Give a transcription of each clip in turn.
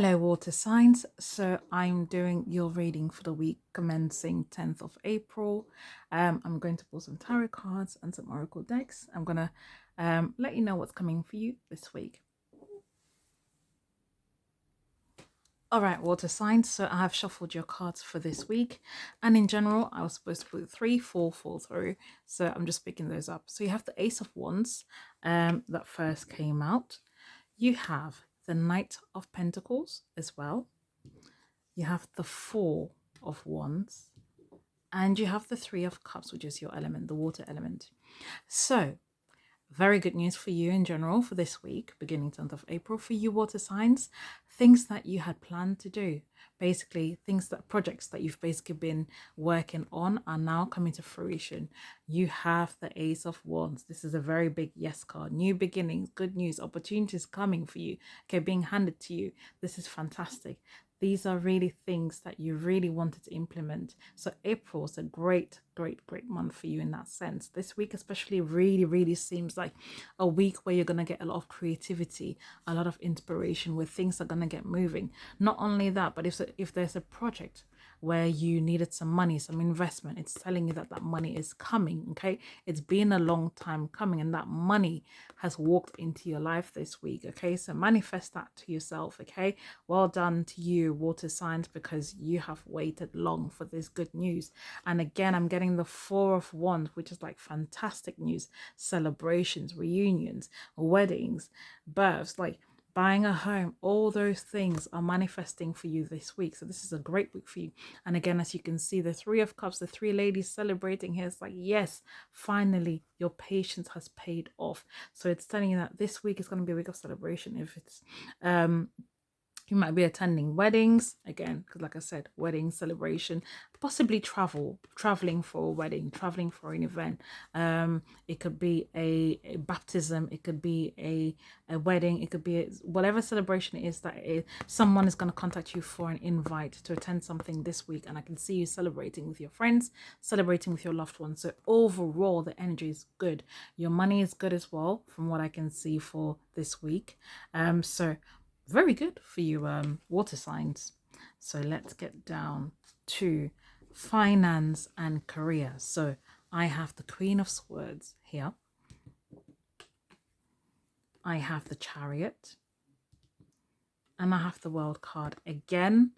Hello, water signs. So I'm doing your reading for the week commencing 10th of April. I'm going to pull some tarot cards and some oracle decks. I'm going to let you know what's coming for you this week. All right, water signs. So I have shuffled your cards for this week. And in general, I was supposed to put 3, 4 fall through. So I'm just picking those up. So you have the Ace of Wands that first came out. You have the Knight of Pentacles as well. You have the Four of Wands. And you have the Three of Cups, which is your element, the water element. So, very good news for you in general for this week, beginning 10th of April, for you water signs. Things that you had planned to do. Basically, projects that you've basically been working on are now coming to fruition. You have the Ace of Wands. This is a very big yes card. New beginnings, good news, opportunities coming for you. Okay, being handed to you. This is fantastic. These are really things that you really wanted to implement. So April is a great month for you in that sense. This week especially really seems like a week where you're going to get a lot of creativity, a lot of inspiration, where things are going to get moving. Not only that, but if there's a project where you needed some money, some investment, it's telling you that that money is coming. Okay, it's been a long time coming, and that money has walked into your life this week. Okay, so manifest that to yourself. Okay, well done to you water signs, because you have waited long for this good news. And again, I'm getting the Four of Wands, which is like fantastic news, celebrations, reunions, weddings, births, like buying a home. All those things are manifesting for you this week. So this is a great week for you. And again, as you can see, the Three of Cups, the three ladies celebrating here, it's like, yes, finally your patience has paid off. So it's telling you that this week is going to be a week of celebration. If it's you might be attending weddings, again, because like I said, wedding, celebration, possibly traveling for a wedding, traveling for an event. It could be a baptism, it could be a wedding, it could be whatever celebration it is that someone is going to contact you for an invite to attend something this week. And I can see you celebrating with your friends, celebrating with your loved ones. So overall, the energy is good. Your money is good as well, from what I can see for this week. So very good for you water signs. So let's get down to finance and career. So I have the Queen of Swords here. I have the Chariot. And I have the World card. Again,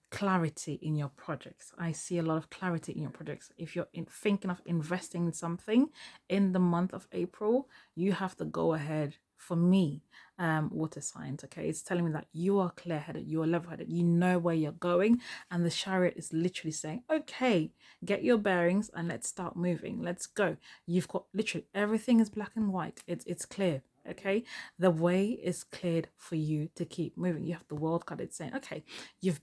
clarity in your projects. I see a lot of clarity in your projects. If you're thinking of investing in something in the month of April, you have to go ahead. For me, water signs, okay, it's telling me that you are clear-headed, you are level-headed, you know where you're going. And the Chariot is literally saying, okay, get your bearings and let's start moving, let's go. You've got literally everything is black and white, it's clear. Okay, the way is cleared for you to keep moving. You have the World card. It's saying, okay, you've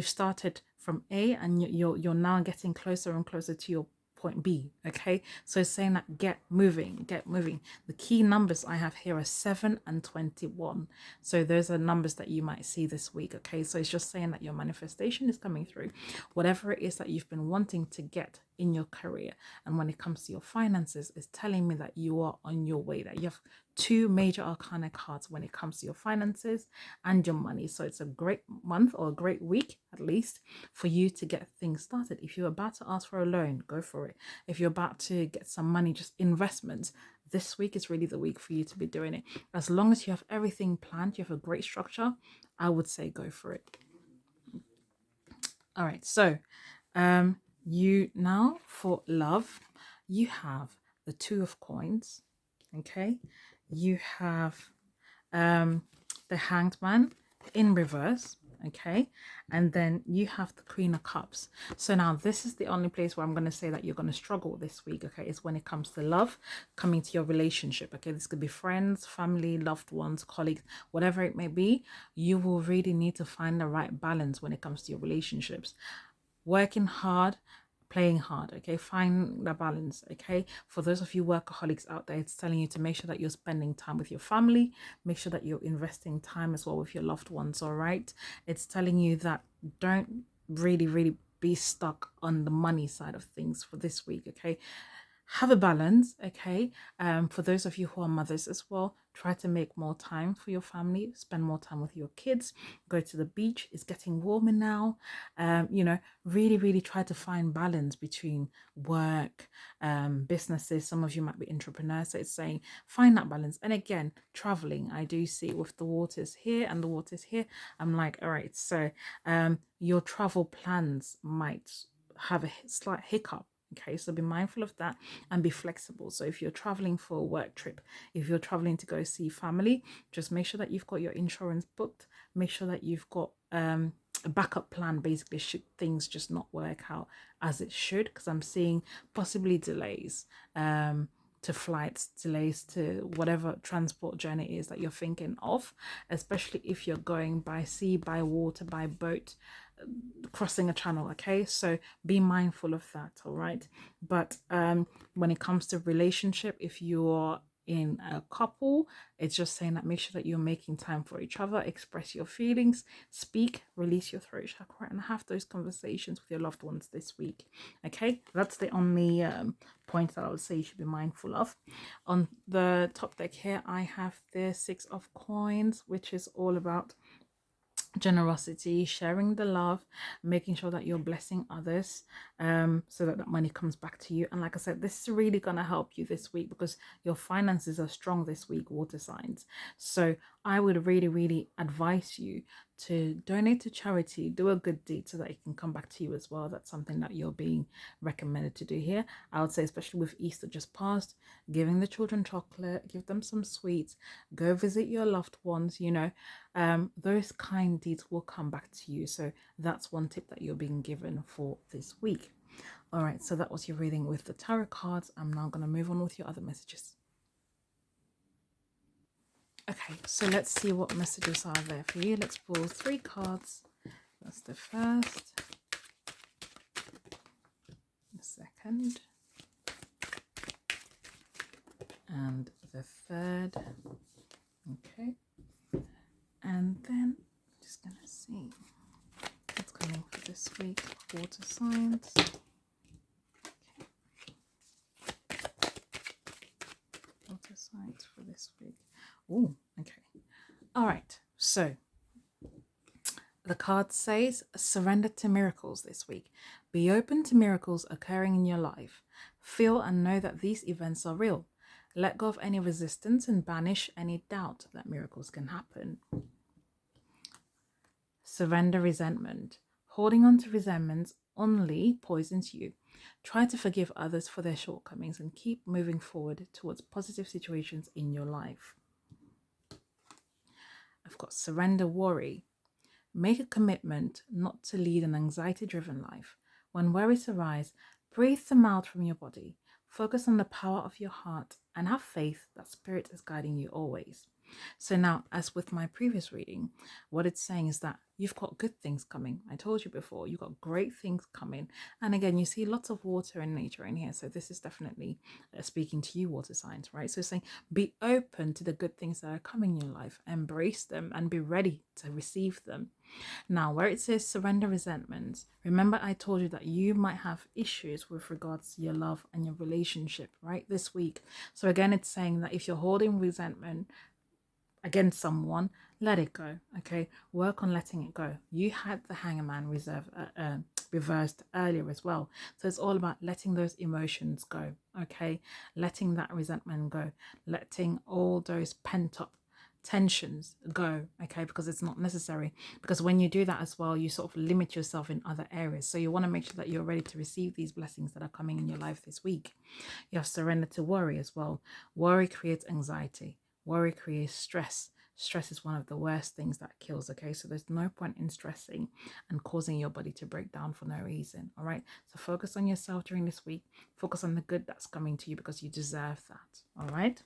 started from A and you're now getting closer and closer to your point B. Okay, so it's saying that get moving. The key numbers I have here are 7 and 21. So those are numbers that you might see this week. Okay, so it's just saying that your manifestation is coming through, whatever it is that you've been wanting to get in your career. And when it comes to your finances, it's telling me that you are on your way, that you have 2 major arcana cards when it comes to your finances and your money. So it's a great month, or a great week at least, for you to get things started. If you're about to ask for a loan, go for it. If you're about to get some money, just investments, this week is really the week for you to be doing it. As long as you have everything planned, you have a great structure, I would say go for it. All right, so you now for love, you have the Two of Coins. Okay, you have the Hanged Man in reverse. Okay, and then you have the Queen of Cups. So now this is the only place where I'm going to say that you're going to struggle this week. Okay, is when it comes to love, coming to your relationship. Okay, this could be friends, family, loved ones, colleagues, whatever it may be. You will really need to find the right balance when it comes to your relationships. Working hard, playing hard. Okay, find the balance. Okay, for those of you workaholics out there, it's telling you to make sure that you're spending time with your family, make sure that you're investing time as well with your loved ones. All right, it's telling you that don't really be stuck on the money side of things for this week. Okay, have a balance, okay? For those of you who are mothers as well, try to make more time for your family, spend more time with your kids, go to the beach. It's getting warmer now. You know, really, really try to find balance between work, businesses. Some of you might be entrepreneurs, so it's saying find that balance. And again, traveling, I do see with the waters here and the waters here. I'm like, all right, so your travel plans might have a slight hiccup. Okay, so be mindful of that and be flexible. So if you're traveling for a work trip, if you're traveling to go see family, just make sure that you've got your insurance booked. Make sure that you've got a backup plan, basically, should things just not work out as it should, because I'm seeing possibly delays to flights, delays to whatever transport journey is that you're thinking of, especially if you're going by sea, by water, by boat, crossing a channel. Okay, so be mindful of that. All right, but when it comes to relationship, if you're in a couple, it's just saying that make sure that you're making time for each other, express your feelings, speak, release your throat chakra, and have those conversations with your loved ones this week. Okay, that's the only point that I would say you should be mindful of. On the top deck here, I have the 6 of Coins, which is all about generosity, sharing the love, making sure that you're blessing others, so that that money comes back to you. And like I said, this is really going to help you this week because your finances are strong this week, water signs. So I would really, really advise you to donate to charity, do a good deed so that it can come back to you as well. That's something that you're being recommended to do here. I would say, especially with Easter just passed, giving the children chocolate, give them some sweets, go visit your loved ones, you know, those kind deeds will come back to you. So that's one tip that you're being given for this week. All right, so that was your reading with the tarot cards. I'm now going to move on with your other messages. Okay, so let's see what messages are there for you. Let's pull 3 cards. That's the first, the second, and the third. Okay, and then I'm just gonna see what's coming for this week. Water signs. Okay. Water signs for this week. Oh, okay. All right. So the card says surrender to miracles this week. Be open to miracles occurring in your life. Feel and know that these events are real. Let go of any resistance and banish any doubt that miracles can happen. Surrender resentment. Holding on to resentments only poisons you. Try to forgive others for their shortcomings and keep moving forward towards positive situations in your life. I've got surrender worry. Make a commitment not to lead an anxiety-driven life. When worries arise, breathe them out from your body. Focus on the power of your heart and have faith that Spirit is guiding you always. So now, as with my previous reading, what it's saying is that you've got good things coming. I told you before, you've got great things coming. And again, you see lots of water and nature in here. So this is definitely speaking to you, water signs, right? So it's saying be open to the good things that are coming in your life. Embrace them and be ready to receive them. Now, where it says surrender resentments, remember I told you that you might have issues with regards to your love and your relationship, right, this week. So again, it's saying that if you're holding resentment against someone, let it go. Okay, work on letting it go. You had the Hangman reversed earlier as well, so it's all about letting those emotions go. Okay, letting that resentment go, letting all those pent up tensions go. Okay, because it's not necessary, because when you do that as well, you sort of limit yourself in other areas. So you want to make sure that you're ready to receive these blessings that are coming in your life this week. You have surrender to worry as well. Worry creates anxiety. Worry creates stress. Stress is one of the worst things that kills. Okay, so there's no point in stressing and causing your body to break down for no reason. All right, so focus on yourself during this week. Focus on the good that's coming to you because you deserve that. All right,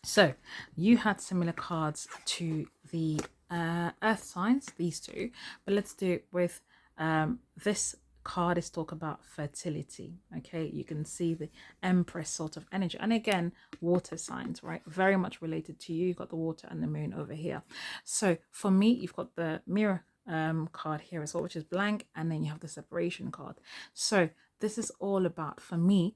so you had similar cards to the earth signs, these two, but let's do it with this card is talk about fertility. Okay, you can see the Empress sort of energy, and again, water signs, right, very much related to you. You've got the water and the moon over here. So for me, you've got the mirror card here as well, which is blank, and then you have the separation card. So this is all about, for me,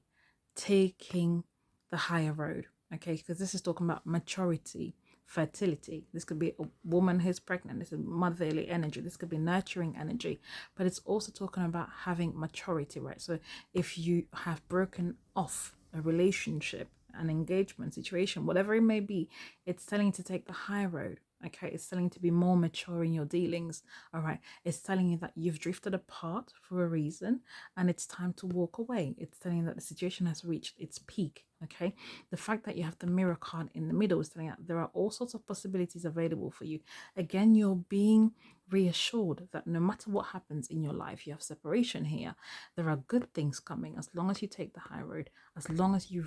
taking the higher road, okay? Because this is talking about maturity, fertility. This could be a woman who's pregnant. This is motherly energy. This could be nurturing energy, but it's also talking about having maturity, right? So if you have broken off a relationship, an engagement situation, whatever it may be, it's telling you to take the high road. Okay, it's telling you to be more mature in your dealings. All right, it's telling you that you've drifted apart for a reason and it's time to walk away. It's telling you that the situation has reached its peak. Okay, the fact that you have the mirror card in the middle is telling you that there are all sorts of possibilities available for you. Again, you're being reassured that no matter what happens in your life, you have separation here. There are good things coming as long as you take the high road, as long as you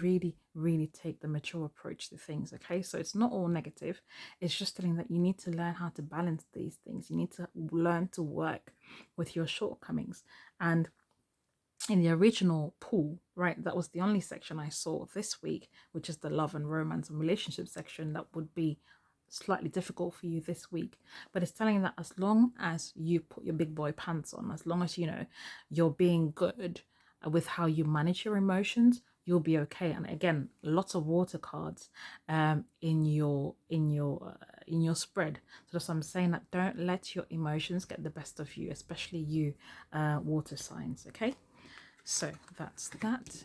really take the mature approach to things. Okay, so it's not all negative. It's just telling that you need to learn how to balance these things. You need to learn to work with your shortcomings. And in the original pool, right, that was the only section I saw this week, which is the love and romance and relationship section. That would be slightly difficult for you this week, but it's telling you that as long as you put your big boy pants on, as long as you know you're being good with how you manage your emotions, you'll be okay. And again, lots of water cards in your spread. So that's what I'm saying, that don't let your emotions get the best of you, especially you water signs. Okay, so that's that.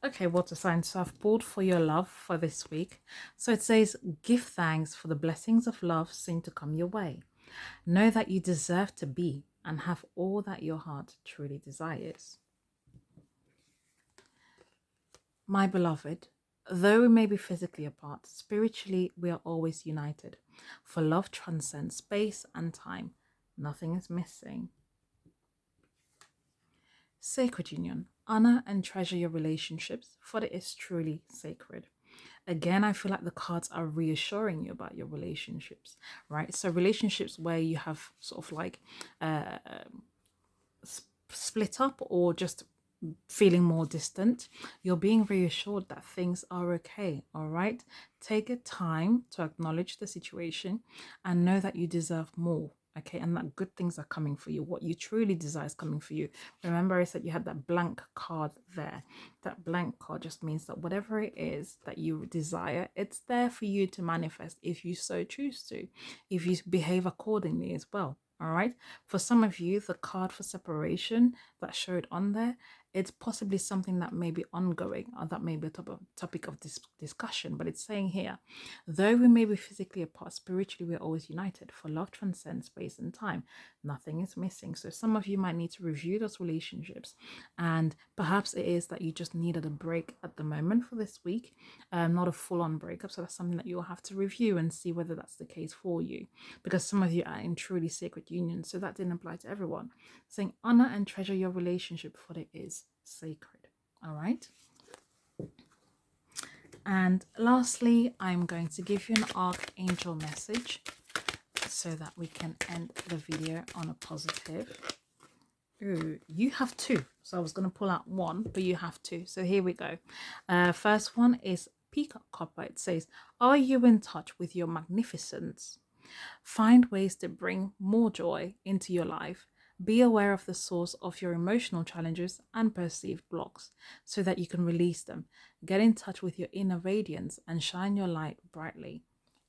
Okay, water signs, so I've pulled for your love for this week. So it says, give thanks for the blessings of love soon to come your way. Know that you deserve to be and have all that your heart truly desires. My beloved, though we may be physically apart, spiritually we are always united. For love transcends space and time. Nothing is missing. Sacred union. Honor and treasure your relationships, for it is truly sacred. Again, I feel like the cards are reassuring you about your relationships, right? So relationships where you have sort of like split up or just feeling more distant, you're being reassured that things are okay. All right, take a time to acknowledge the situation and know that you deserve more. Okay, and that good things are coming for you. What you truly desire is coming for you. Remember, I said you had that blank card there. That blank card just means that whatever it is that you desire, it's there for you to manifest if you so choose to, if you behave accordingly as well. All right, for some of you, the card for separation that showed on there, it's possibly something that may be ongoing or that may be a topic of discussion. But it's saying here, though we may be physically apart, spiritually we're always united. For love transcends space and time. Nothing is missing. So some of you might need to review those relationships, and perhaps it is that you just needed a break at the moment for this week, not a full-on breakup. So that's something that you'll have to review and see whether that's the case for you, because some of you are in truly sacred unions. So that didn't apply to everyone. Saying honor and treasure your relationship, for it is sacred. All right. And lastly, I'm going to give you an archangel message so that we can end the video on a positive. Ooh, you have two. So I was going to pull out one, but you have two. So here we go. First one is Peacock Copper. It says, are you in touch with your magnificence? Find ways to bring more joy into your life. Be aware of the source of your emotional challenges and perceived blocks so that you can release them. Get in touch with your inner radiance and shine your light brightly.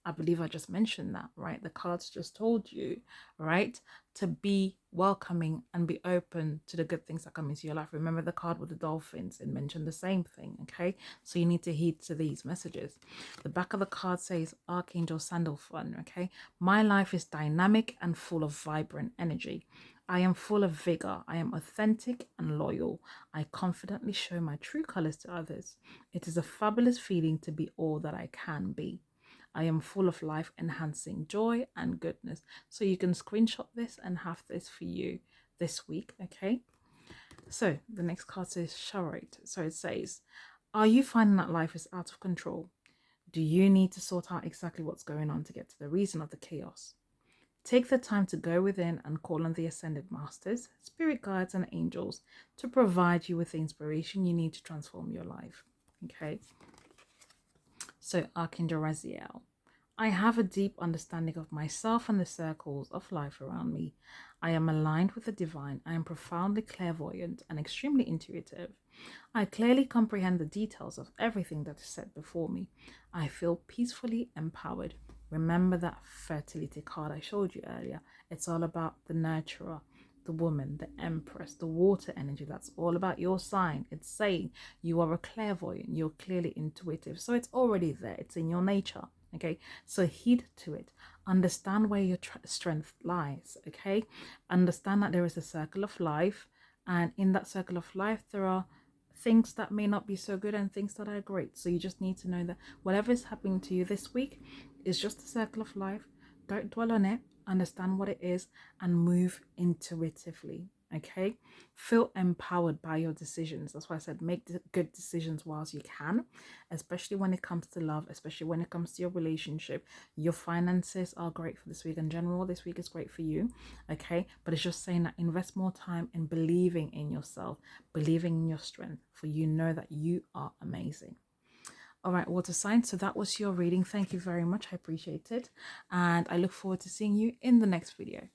I believe I just mentioned that, right? The cards just told you, right, to be welcoming and be open to the good things that come into your life. Remember the card with the dolphins? It mentioned the same thing, okay? So you need to heed to these messages. The back of the card says, Archangel Sandalphon, okay? My life is dynamic and full of vibrant energy. I am full of vigor. I am authentic and loyal. I confidently show my true colors to others. It is a fabulous feeling to be all that I can be. I am full of life enhancing joy and goodness. So you can screenshot this and have this for you this week, okay? So the next card says Charade. So it says, are you finding that life is out of control? Do you need to sort out exactly what's going on to get to the reason of the chaos? Take the time to go within and call on the Ascended Masters, Spirit Guides and Angels to provide you with the inspiration you need to transform your life. Okay. So Archangel Raziel, I have a deep understanding of myself and the circles of life around me. I am aligned with the divine. I am profoundly clairvoyant and extremely intuitive. I clearly comprehend the details of everything that is set before me. I feel peacefully empowered. Remember that fertility card I showed you earlier. It's all about the nurturer, the woman, the empress, the water energy. That's all about your sign. It's saying you are a clairvoyant, you're clearly intuitive. So it's already there, it's in your nature. Okay, so heed to it. Understand where your strength lies. Okay, understand that there is a circle of life, and in that circle of life, there are things that may not be so good and things that are great. So you just need to know that whatever is happening to you this week is just a circle of life. Don't dwell on it, understand what it is, and move intuitively. Okay, feel empowered by your decisions. That's why I said make good decisions whilst you can, especially when it comes to love, especially when it comes to your relationship. Your finances are great for this week in general. This week is great for you. Okay, but it's just saying that invest more time in believing in yourself, believing in your strength, for you know that you are amazing. All right, water signs. So that was your reading. Thank you very much. I appreciate it. And I look forward to seeing you in the next video.